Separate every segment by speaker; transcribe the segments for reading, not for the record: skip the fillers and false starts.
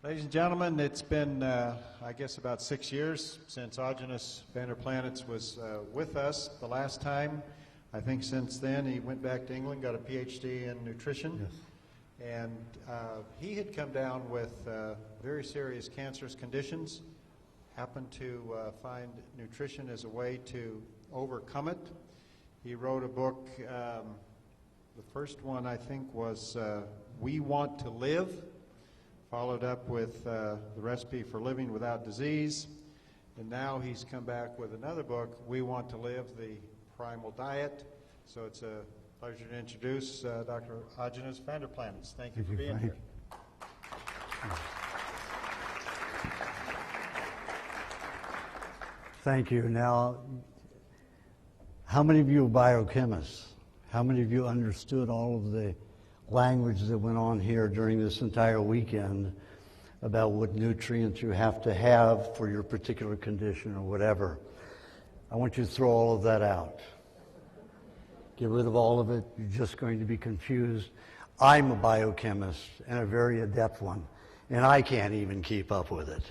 Speaker 1: Ladies and gentlemen, it's been, I guess, about 6 years since Aajonus Vanderplanets was with us the last time. I think since then he went back to England, got a PhD in nutrition. Yes. And he had come down with very serious cancerous conditions, happened to find nutrition as a way to overcome it. He wrote a book, the first one I think was We Want to Live, followed up with the recipe for living without disease, and now he's come back with another book, We Want to Live, the Primal Diet. So it's a pleasure to introduce Dr. Aajonus Vanderplanets. Thank you for being here.
Speaker 2: Thank you. Now, how many of you are biochemists? How many of you understood all of the language that went on here during this entire weekend about what nutrients you have to have for your particular condition or whatever? I want you to throw all of that out. Get rid of all of it. You're just going to be confused. I'm a biochemist and a very adept one, and I can't even keep up with it.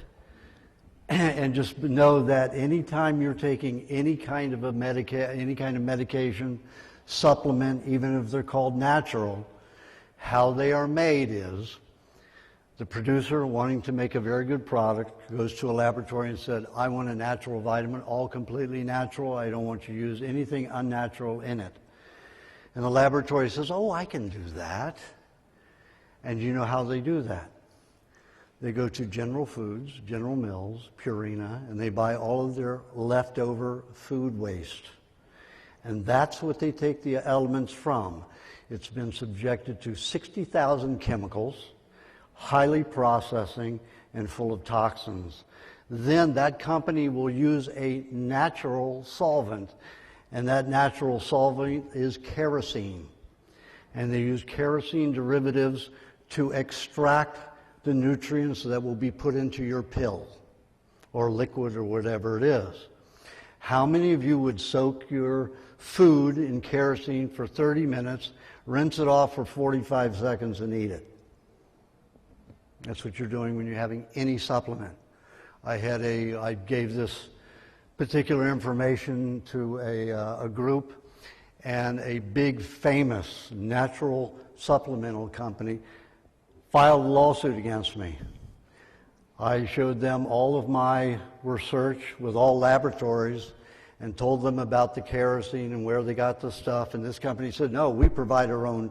Speaker 2: And just know that anytime you're taking any kind of medication, supplement, even if they're called natural, how they are made is the producer, wanting to make a very good product, goes to a laboratory and said, I want a natural vitamin, all completely natural. I don't want you to use anything unnatural in it. And the laboratory says, oh, I can do that. And you know how they do that? They go to General Foods, General Mills, Purina, and they buy all of their leftover food waste. And that's what they take the elements from. It's been subjected to 60,000 chemicals, highly processing, and full of toxins. Then that company will use a natural solvent, and that natural solvent is kerosene. And they use kerosene derivatives to extract the nutrients that will be put into your pill or liquid or whatever it is. How many of you would soak your food in kerosene for 30 minutes, rinse it off for 45 seconds, and eat it? That's what you're doing when you're having any supplement. I gave this particular information to a group, and a big famous natural supplemental company filed a lawsuit against me. I showed them all of my research with all laboratories and told them about the kerosene and where they got the stuff. And this company said, no, we provide our own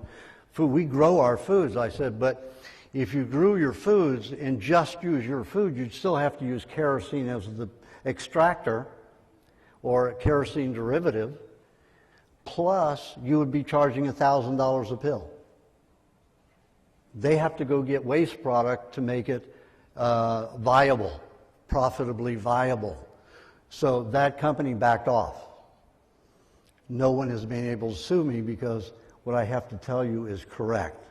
Speaker 2: food. We grow our foods. I said, but if you grew your foods and just use your food, you'd still have to use kerosene as the extractor or kerosene derivative. Plus, you would be charging $1,000 a pill. They have to go get waste product to make it viable, profitably viable. So that company backed off. No one has been able to sue me because what I have to tell you is correct.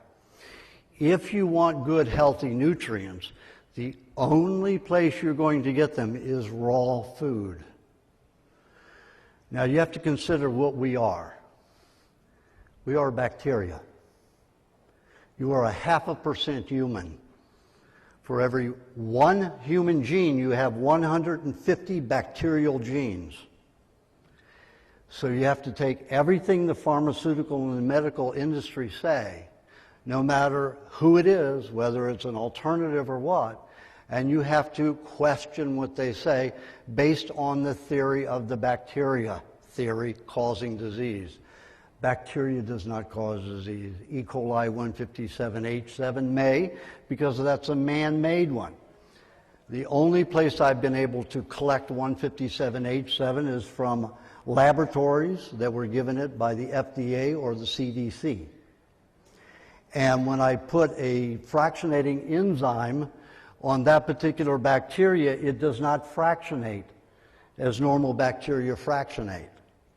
Speaker 2: If you want good, healthy nutrients, the only place you're going to get them is raw food. Now you have to consider what we are. We are bacteria. You are 0.5% human. For every one human gene, you have 150 bacterial genes. So you have to take everything the pharmaceutical and the medical industry say, no matter who it is, whether it's an alternative or what, and you have to question what they say based on the theory of the bacteria theory causing disease. Bacteria does not cause disease. E. coli 157H7 may, because that's a man-made one. The only place I've been able to collect 157H7 is from laboratories that were given it by the FDA or the CDC. And when I put a fractionating enzyme on that particular bacteria, it does not fractionate as normal bacteria fractionate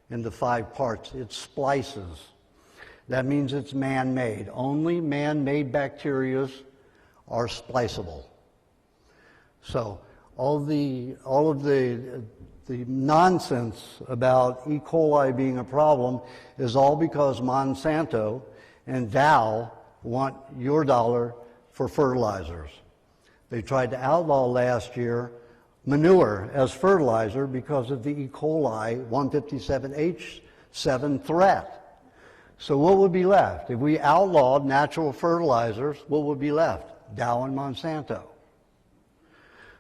Speaker 2: into 5 parts. It splices. That means it's man-made. Only man-made bacteria are spliceable. So all of the nonsense about E. coli being a problem is all because Monsanto and Dow want your dollar for fertilizers. They tried to outlaw last year manure as fertilizer because of the E. coli 157H7 threat. So what would be left? If we outlawed natural fertilizers, what would be left? Dow and Monsanto.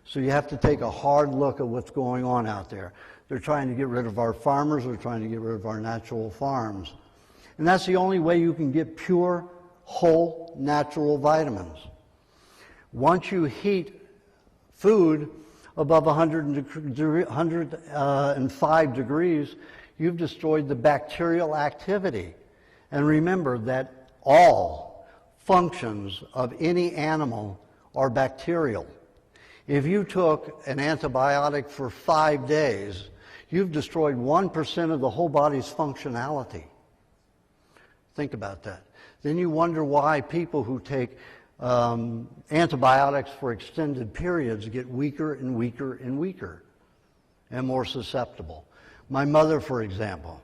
Speaker 2: So you have to take a hard look at what's going on out there. They're trying to get rid of our farmers. They're trying to get rid of our natural farms. And that's the only way you can get pure, whole, natural vitamins. Once you heat food above 105 degrees, you've destroyed the bacterial activity. And remember that all functions of any animal are bacterial. If you took an antibiotic for 5 days, you've destroyed 1% of the whole body's functionality. Think about that. Then you wonder why people who take antibiotics for extended periods get weaker and weaker and weaker and more susceptible. My mother, for example,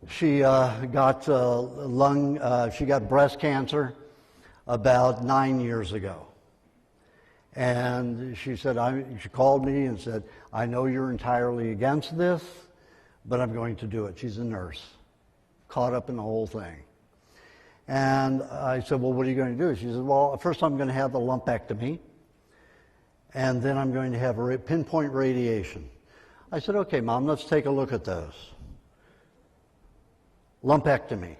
Speaker 2: she got breast cancer about 9 years ago. And she said, she called me and said, I know you're entirely against this, but I'm going to do it. She's a nurse, caught up in the whole thing. And I said, well, what are you going to do? She said, well, first I'm going to have a lumpectomy, and then I'm going to have a pinpoint radiation. I said, okay, Mom, let's take a look at those. Lumpectomy.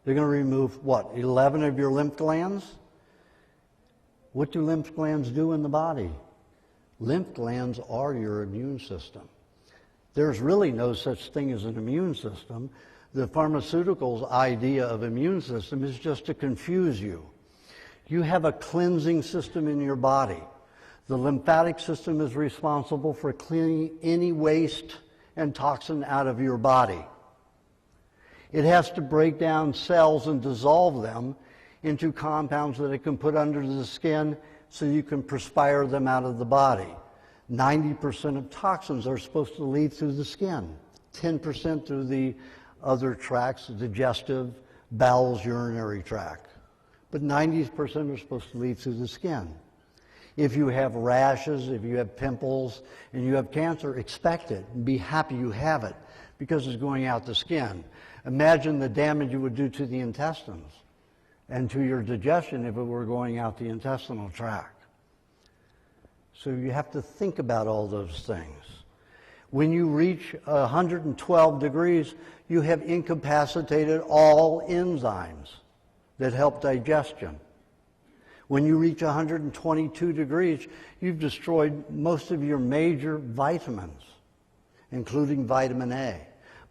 Speaker 2: They're going to remove, what, 11 of your lymph glands? What do lymph glands do in the body? Lymph glands are your immune system. There's really no such thing as an immune system. The pharmaceuticals' idea of immune system is just to confuse you. You have a cleansing system in your body. The lymphatic system is responsible for cleaning any waste and toxin out of your body. It has to break down cells and dissolve them into compounds that it can put under the skin so you can perspire them out of the body. 90% of toxins are supposed to leave through the skin, 10% through the other tracts, digestive, bowels, urinary tract. But 90% are supposed to leave through the skin. If you have rashes, if you have pimples, and you have cancer, expect it and be happy you have it because it's going out the skin. Imagine the damage it would do to the intestines and to your digestion if it were going out the intestinal tract. So you have to think about all those things. When you reach 112 degrees, you have incapacitated all enzymes that help digestion. When you reach 122 degrees, you've destroyed most of your major vitamins, including vitamin A.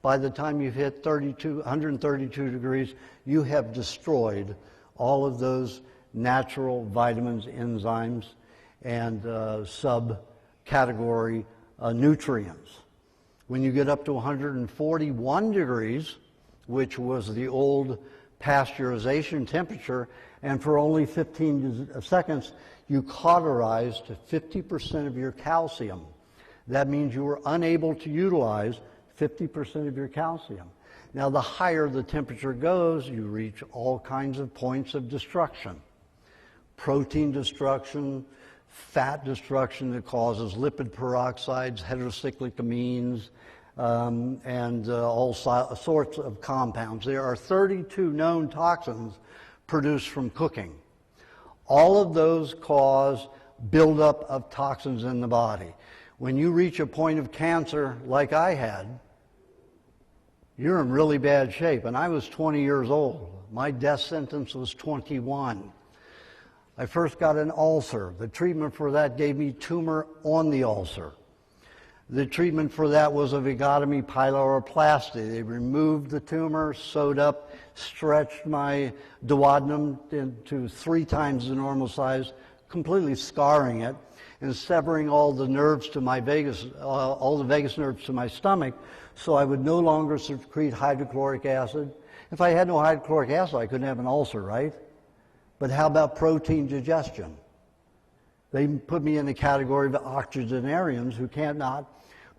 Speaker 2: By the time you've hit 132 degrees, you have destroyed all of those natural vitamins, enzymes, and subcategory nutrients. When you get up to 141 degrees, which was the old pasteurization temperature, and for only 15 seconds, you cauterized 50% of your calcium. That means you were unable to utilize 50% of your calcium. Now, the higher the temperature goes, you reach all kinds of points of destruction. Protein destruction, fat destruction that causes lipid peroxides, heterocyclic amines, and all sorts of compounds. There are 32 known toxins produced from cooking. All of those cause buildup of toxins in the body. When you reach a point of cancer like I had, you're in really bad shape. And I was 20 years old. My death sentence was 21. I first got an ulcer. The treatment for that gave me tumor on the ulcer. The treatment for that was a vagotomy pyloroplasty. They removed the tumor, sewed up, stretched my duodenum into 3 times the normal size, completely scarring it, and severing all the nerves to my all the vagus nerves to my stomach, so I would no longer secrete hydrochloric acid. If I had no hydrochloric acid, I couldn't have an ulcer, right? But how about protein digestion? They put me in the category of octogenarians who cannot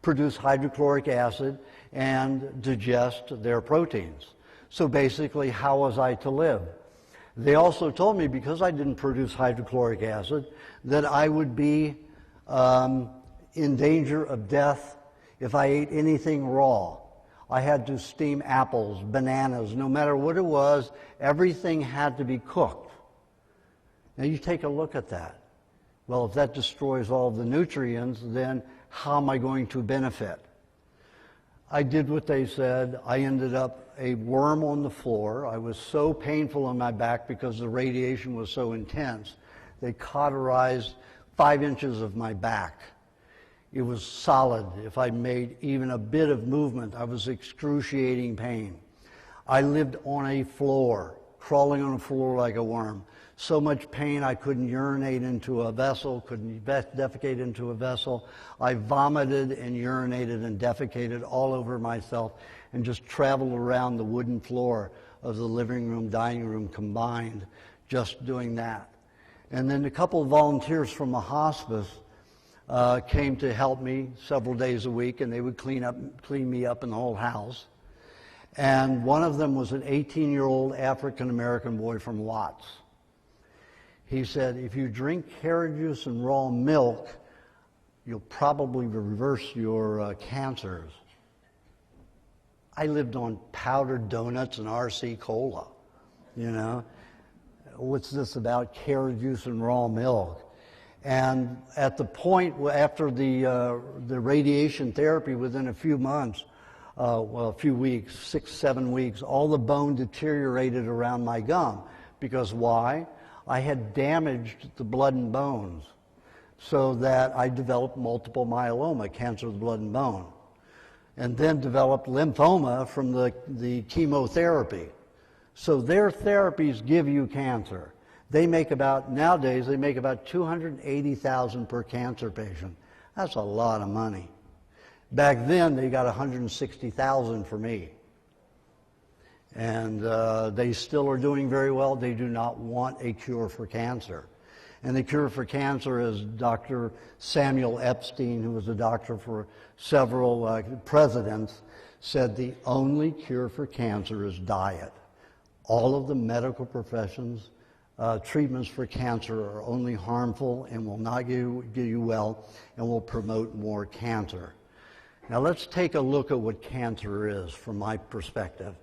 Speaker 2: produce hydrochloric acid and digest their proteins. So basically, how was I to live? They also told me, because I didn't produce hydrochloric acid, that I would be in danger of death if I ate anything raw. I had to steam apples, bananas, no matter what it was, everything had to be cooked. Now you take a look at that. Well, if that destroys all the nutrients, then how am I going to benefit? I did what they said. I ended up a worm on the floor. I was so painful in my back because the radiation was so intense. They cauterized 5 inches of my back. It was solid. If I made even a bit of movement, I was excruciating pain. I lived on a floor, crawling on a floor like a worm. So much pain I couldn't urinate into a vessel, couldn't defecate into a vessel. I vomited and urinated and defecated all over myself and just traveled around the wooden floor of the living room, dining room combined, just doing that. And then a couple of volunteers from a hospice came to help me several days a week, and they would clean me up in the whole house. And one of them was an 18-year-old African-American boy from Watts. He said, if you drink carrot juice and raw milk, you'll probably reverse your cancers. I lived on powdered donuts and RC Cola, you know. What's this about carrot juice and raw milk? And at the point after the radiation therapy, within a few months, a few weeks, 6, 7 weeks, all the bone deteriorated around my gum. Because why? I had damaged the blood and bones, so that I developed multiple myeloma, cancer of the blood and bone, and then developed lymphoma from the chemotherapy. So their therapies give you cancer. Nowadays they make about $280,000 per cancer patient. That's a lot of money. Back then they got $160,000 for me. And they still are doing very well. They do not want a cure for cancer. And the cure for cancer, as Dr. Samuel Epstein, who was a doctor for several presidents, said the only cure for cancer is diet. All of the medical professions, treatments for cancer are only harmful and will not get you well and will promote more cancer. Now let's take a look at what cancer is from my perspective.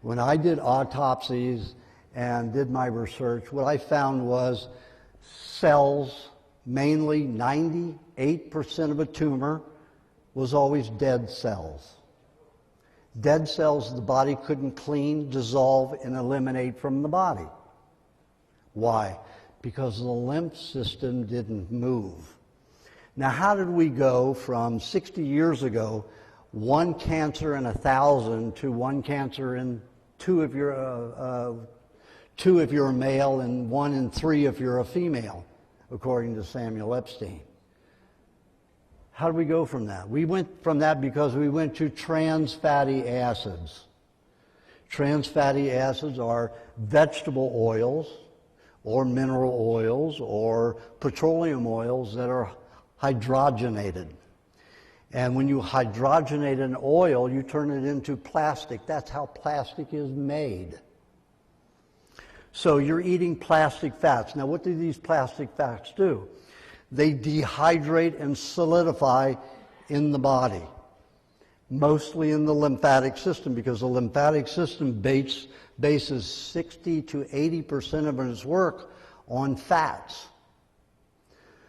Speaker 2: When I did autopsies and did my research, what I found was cells, mainly 98% of a tumor, was always dead cells. Dead cells the body couldn't clean, dissolve, and eliminate from the body. Why? Because the lymph system didn't move. Now, how did we go from 60 years ago, 1 cancer in 1,000 to 1 cancer in 2 if you're a male and 1 in 3 if you're a female, according to Samuel Epstein? How did we go from that? We went from that because we went to trans fatty acids. Trans fatty acids are vegetable oils or mineral oils or petroleum oils that are hydrogenated. And when you hydrogenate an oil, you turn it into plastic. That's how plastic is made. So you're eating plastic fats. Now, what do these plastic fats do? They dehydrate and solidify in the body, mostly in the lymphatic system, because the lymphatic system bases 60 to 80% of its work on fats.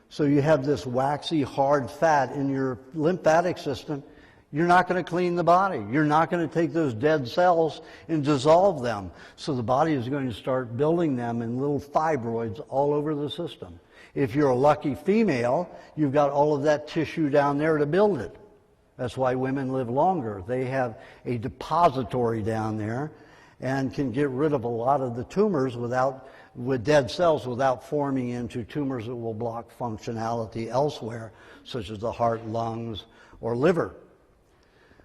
Speaker 2: So you have this waxy, hard fat in your lymphatic system. You're not going to clean the body. You're not going to take those dead cells and dissolve them. So the body is going to start building them in little fibroids all over the system. If you're a lucky female, you've got all of that tissue down there to build it. That's why women live longer. They have a depository down there and can get rid of a lot of the tumors with dead cells without forming into tumors that will block functionality elsewhere, such as the heart, lungs, or liver.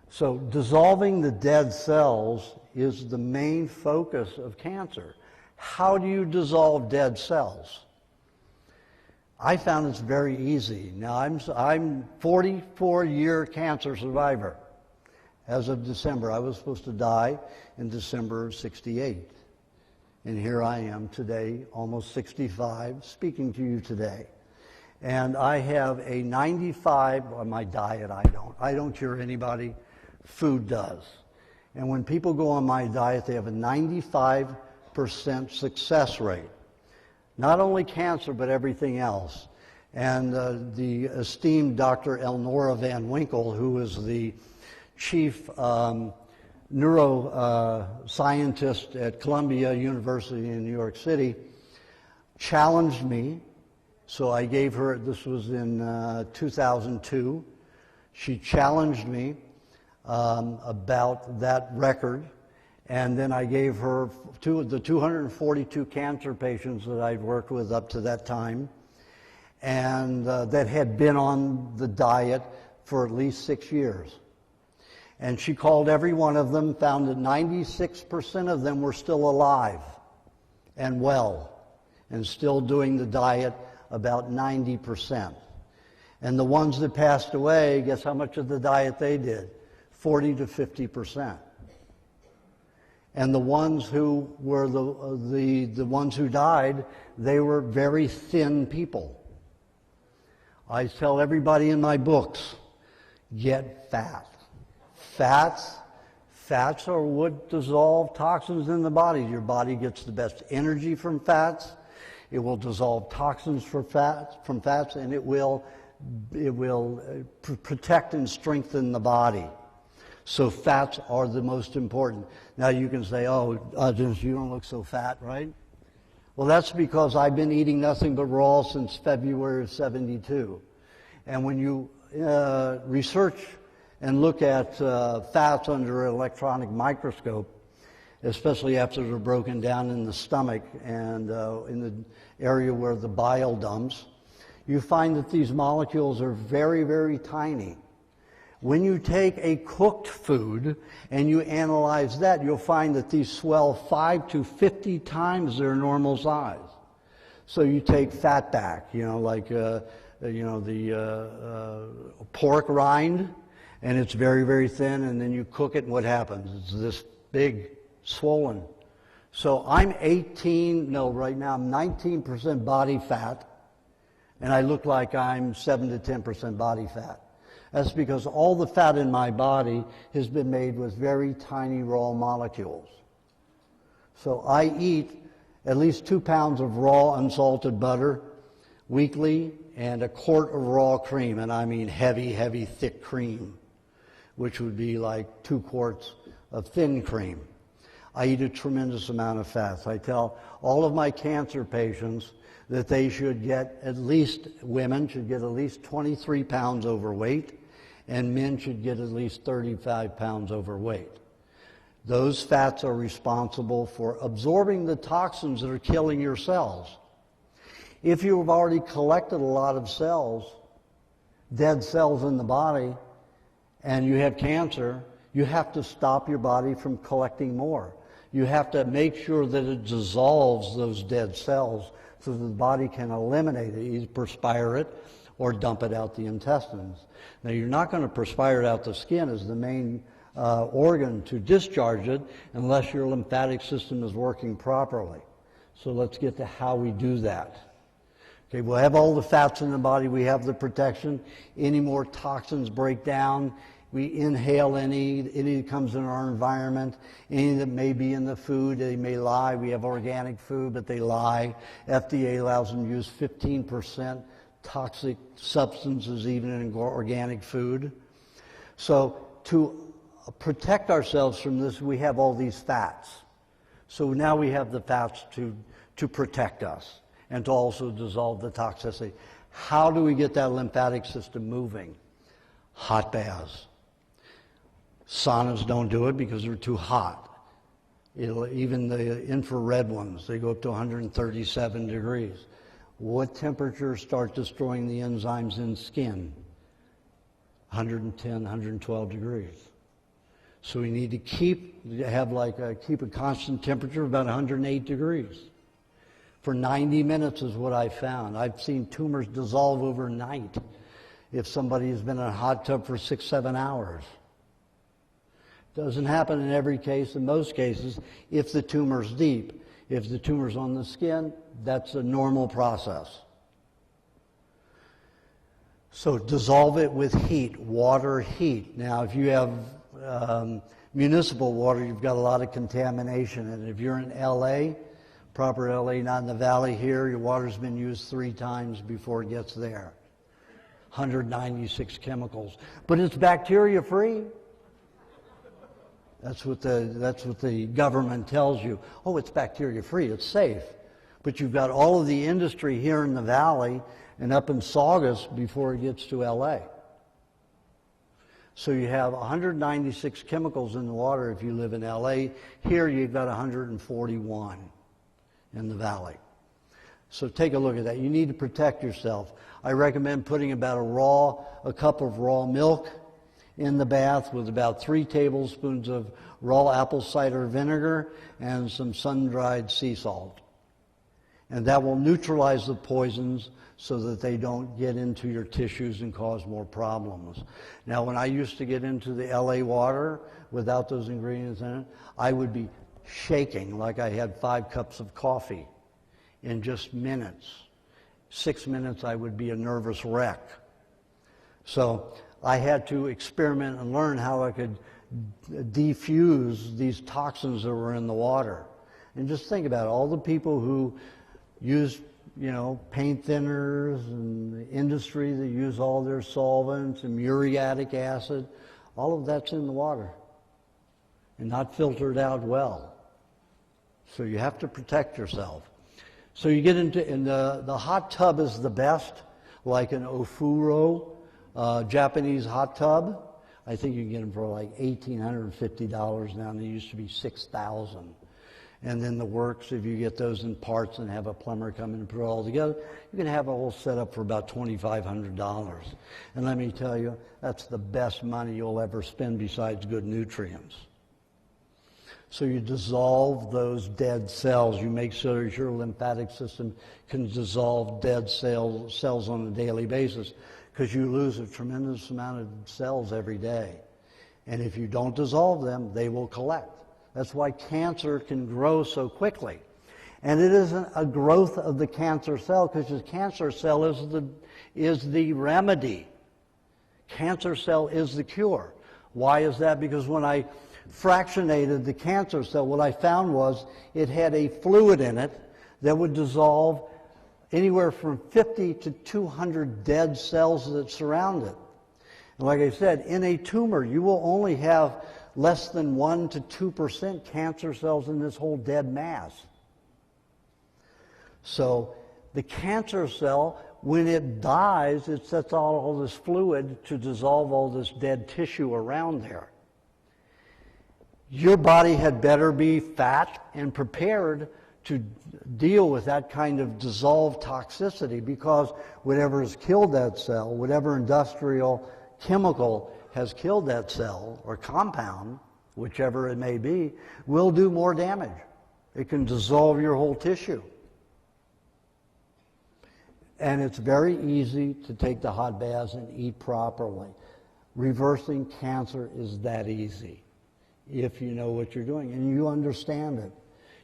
Speaker 2: So dissolving the dead cells is the main focus of cancer. How do you dissolve dead cells? I found it's very easy. Now, I'm 44-year cancer survivor. As of December, I was supposed to die in December of '68. And here I am today, almost 65, speaking to you today. And I have a 95, on my diet I don't cure anybody, food does. And when people go on my diet, they have a 95% success rate. Not only cancer, but everything else. And the esteemed Dr. Elnora Van Winkle, who is the chief neuroscientist at Columbia University in New York City, challenged me. So I gave her, this was in 2002, she challenged me about that record, and then I gave her the 242 cancer patients that I'd worked with up to that time, and that had been on the diet for at least 6 years. And she called every one of them, found that 96% of them were still alive and well, and still doing the diet about 90%. And the ones that passed away, guess how much of the diet they did? 40 to 50%. And the ones who were the ones who died, they were very thin people. I tell everybody in my books, get fat. Fats are what dissolve toxins in the body. Your body gets the best energy from fats. It will dissolve toxins from fats, and it will protect and strengthen the body. So fats are the most important. Now you can say, oh, Aajonus, you don't look so fat, right? Well, that's because I've been eating nothing but raw since February of '72. And when you research and look at fats under an electronic microscope, especially after they're broken down in the stomach and in the area where the bile dumps, you find that these molecules are very, very tiny. When you take a cooked food and you analyze that, you'll find that these swell 5 to 50 times their normal size. So you take fat back, like the pork rind, and it's very, very thin, and then you cook it, and what happens? It's this big, swollen. So right now I'm 19% body fat, and I look like I'm 7 to 10% body fat. That's because all the fat in my body has been made with very tiny raw molecules. So I eat at least 2 pounds of raw unsalted butter weekly and a quart of raw cream, and I mean heavy, heavy, thick cream, which would be like 2 quarts of thin cream. I eat a tremendous amount of fats. I tell all of my cancer patients that they should get women should get at least 23 pounds overweight, and men should get at least 35 pounds overweight. Those fats are responsible for absorbing the toxins that are killing your cells. If you have already collected a lot of cells, dead cells in the body, and you have cancer, you have to stop your body from collecting more. You have to make sure that it dissolves those dead cells so that the body can eliminate it, either perspire it or dump it out the intestines. Now, you're not going to perspire it out the skin as the main organ to discharge it unless your lymphatic system is working properly. So let's get to how we do that. Okay, we'll have all the fats in the body. We have the protection. Any more toxins break down. We inhale any that comes in our environment, any that may be in the food. They may lie. We have organic food, but they lie. FDA allows them to use 15% toxic substances even in organic food. So to protect ourselves from this, we have all these fats. So now we have the fats to protect us and to also dissolve the toxicity. How do we get that lymphatic system moving? Hot baths. Saunas don't do it because they're too hot. Even the infrared ones, they go up to 137 degrees. What temperatures start destroying the enzymes in skin? 110, 112 degrees. So we need to keep a constant temperature of about 108 degrees. For 90 minutes is what I found. I've seen tumors dissolve overnight if somebody has been in a hot tub for 6-7 hours. Doesn't happen in every case. In most cases, if the tumor's deep. If the tumor's on the skin, that's a normal process. So dissolve it with heat, water, heat. Now, if you have municipal water, you've got a lot of contamination. And if you're in LA, proper LA, not in the valley here, your water's been used 3 times before it gets there. 196 chemicals. But it's bacteria free. That's what the government tells you. Oh, it's bacteria free, it's safe. But you've got all of the industry here in the valley and up in Saugus before it gets to LA. So you have 196 chemicals in the water if you live in LA. Here you've got 141 in the valley. So take a look at that. You need to protect yourself. I recommend putting about a cup of raw milk in the bath with about 3 tablespoons of raw apple cider vinegar and some sun-dried sea salt. And that will neutralize the poisons so that they don't get into your tissues and cause more problems. Now, when I used to get into the LA water without those ingredients in it, I would be shaking like I had 5 cups of coffee in just minutes. 6 minutes, I would be a nervous wreck. So I had to experiment and learn how I could defuse these toxins that were in the water. And just think about it, all the people who use, paint thinners and the industry that use all their solvents and muriatic acid, all of that's in the water and not filtered out well. So you have to protect yourself. So you get into, and the hot tub is the best, like an Ofuro Japanese hot tub. I think you can get them for like $1,850 now, and they used to be $6,000. And then the works, if you get those in parts and have a plumber come in and put it all together, you can have a whole setup for about $2,500. And let me tell you, that's the best money you'll ever spend besides good nutrients. So you dissolve those dead cells. You make sure that your lymphatic system can dissolve dead cells on a daily basis, because you lose a tremendous amount of cells every day. And if you don't dissolve them, they will collect. That's why cancer can grow so quickly. And it isn't a growth of the cancer cell, because the cancer cell is the remedy. Cancer cell is the cure. Why is that? Because when I fractionated the cancer cell, what I found was it had a fluid in it that would dissolve anywhere from 50 to 200 dead cells that surround it. And like I said, in a tumor, you will only have less than 1 to 2% cancer cells in this whole dead mass. So the cancer cell, when it dies, it sets out all this fluid to dissolve all this dead tissue around there. Your body had better be fat and prepared to deal with that kind of dissolved toxicity, because whatever has killed that cell, whatever industrial chemical has killed that cell or compound, whichever it may be, will do more damage. It can dissolve your whole tissue. And it's very easy to take the hot baths and eat properly. Reversing cancer is that easy if you know what you're doing and you understand it.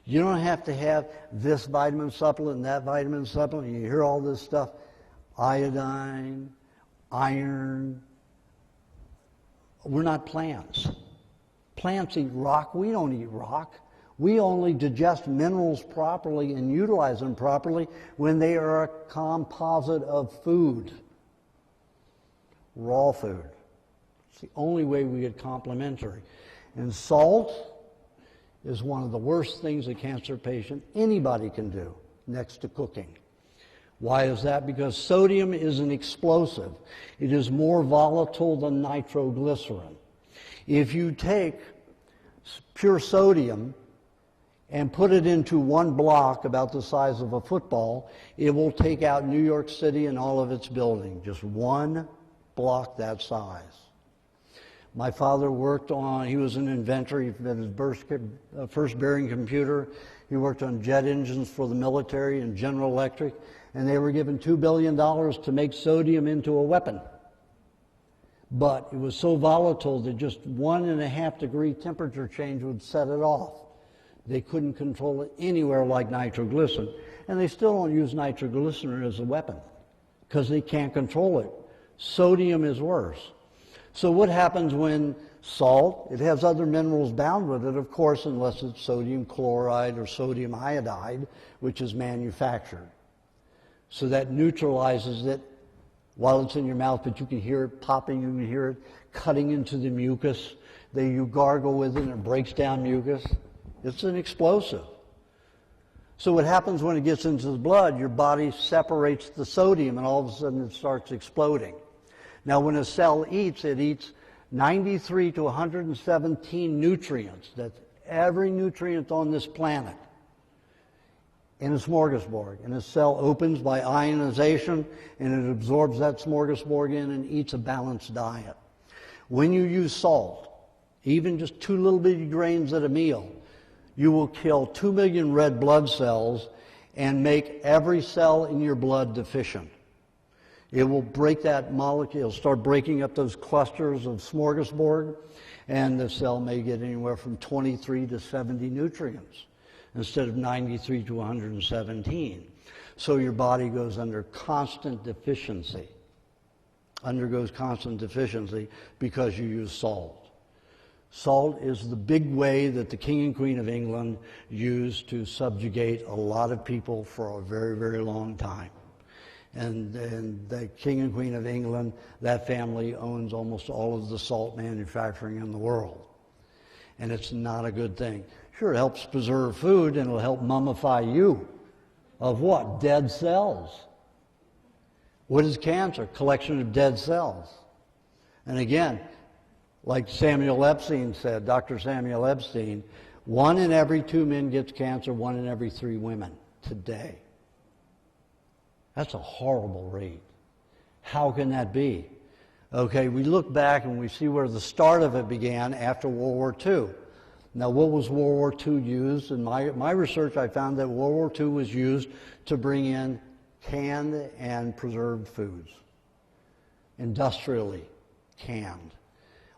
Speaker 2: You don't have to have this vitamin supplement and that vitamin supplement. You hear all this stuff, iodine, iron. We're not plants. Plants eat rock. We don't eat rock. We only digest minerals properly and utilize them properly when they are a composite of food, raw food. It's the only way we get complementary. And salt is one of the worst things a cancer patient, anybody can do, next to cooking. Why is that? Because sodium is an explosive. It is more volatile than nitroglycerin. If you take pure sodium and put it into one block about the size of a football, it will take out New York City and all of its buildings. Just one block that size. My father worked on, he was an inventor, he had his first bearing computer. He worked on jet engines for the military and General Electric, and they were given $2 billion to make sodium into a weapon. But it was so volatile that just 1.5 degree temperature change would set it off. They couldn't control it anywhere like nitroglycerin. And they still don't use nitroglycerin as a weapon because they can't control it. Sodium is worse. So what happens when salt, it has other minerals bound with it, of course, unless it's sodium chloride or sodium iodide, which is manufactured. So that neutralizes it while it's in your mouth, but you can hear it popping, you can hear it cutting into the mucus. You gargle with it and it breaks down mucus. It's an explosive. So what happens when it gets into the blood, your body separates the sodium and all of a sudden it starts exploding. Now when a cell eats, it eats 93 to 117 nutrients. That's every nutrient on this planet in a smorgasbord. And a cell opens by ionization and it absorbs that smorgasbord in and eats a balanced diet. When you use salt, even just 2 little bitty grains at a meal, you will kill 2 million red blood cells and make every cell in your blood deficient. It will break that molecule, it'll start breaking up those clusters of smorgasbord, and the cell may get anywhere from 23 to 70 nutrients instead of 93 to 117. So your body goes under constant deficiency, undergoes constant deficiency because you use salt. Salt is the big way that the King and Queen of England used to subjugate a lot of people for a very, very long time. And the King and Queen of England, that family owns almost all of the salt manufacturing in the world. And it's not a good thing. Sure, it helps preserve food and it'll help mummify you. Of what? Dead cells. What is cancer? Collection of dead cells. And again, like Samuel Epstein said, Dr. Samuel Epstein, 1 in every 2 men gets cancer, 1 in every 3 women today. That's a horrible rate. How can that be? Okay, we look back and we see where the start of it began after World War II. Now, what was World War II used? In my research, I found that World War II was used to bring in canned and preserved foods, industrially canned.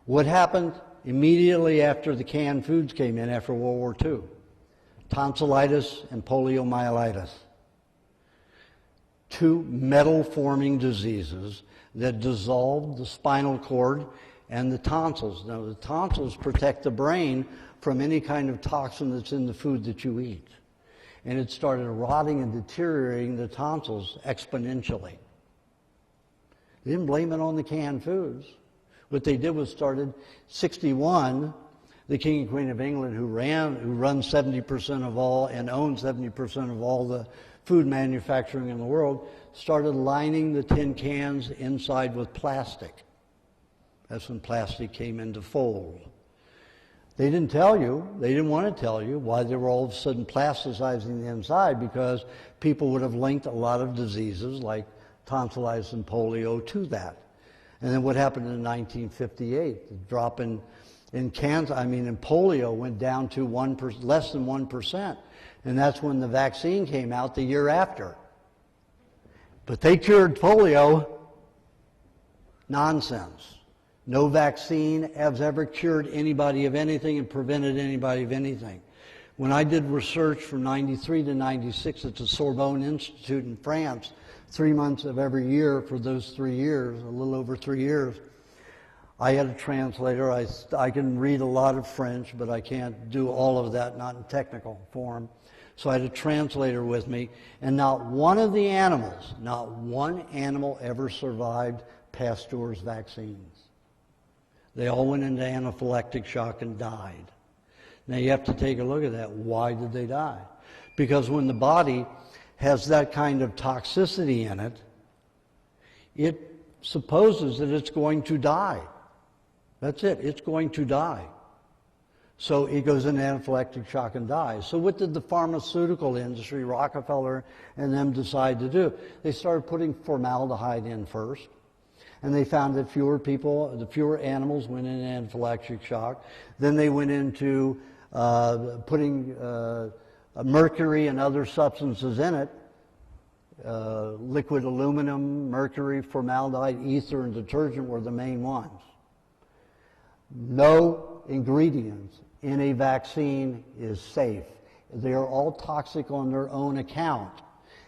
Speaker 2: What happened immediately after the canned foods came in after World War II? Tonsillitis and poliomyelitis. 2 metal-forming diseases that dissolved the spinal cord and the tonsils. Now, the tonsils protect the brain from any kind of toxin that's in the food that you eat. And it started rotting and deteriorating the tonsils exponentially. They didn't blame it on the canned foods. What they did was started 61, the King and Queen of England, who run 70% of all and own 70% of all the food manufacturing in the world, started lining the tin cans inside with plastic. That's when plastic came into fold. They didn't tell you, they didn't want to tell you why they were all of a sudden plasticizing the inside, because people would have linked a lot of diseases like tonsillitis and polio to that. And then what happened in 1958? The drop in polio went down to less than 1%. And that's when the vaccine came out the year after. But they cured polio. Nonsense. No vaccine has ever cured anybody of anything and prevented anybody of anything. When I did research from 93 to 96 at the Sorbonne Institute in France, 3 months of every year for those 3 years, a little over 3 years, I had a translator. I can read a lot of French, but I can't do all of that, not in technical form. So I had a translator with me, and not one animal ever survived Pasteur's vaccines. They all went into anaphylactic shock and died. Now you have to take a look at that. Why did they die? Because when the body has that kind of toxicity in it, it supposes that it's going to die. That's it. It's going to die. So it goes into anaphylactic shock and dies. So what did the pharmaceutical industry, Rockefeller and them, decide to do? They started putting formaldehyde in first. And they found that the fewer animals went in anaphylactic shock. Then they went into putting mercury and other substances in it. Liquid aluminum, mercury, formaldehyde, ether, and detergent were the main ones. No ingredients in a vaccine is safe. They are all toxic on their own account.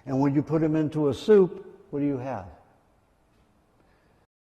Speaker 2: And when you put them into a soup, what do you have?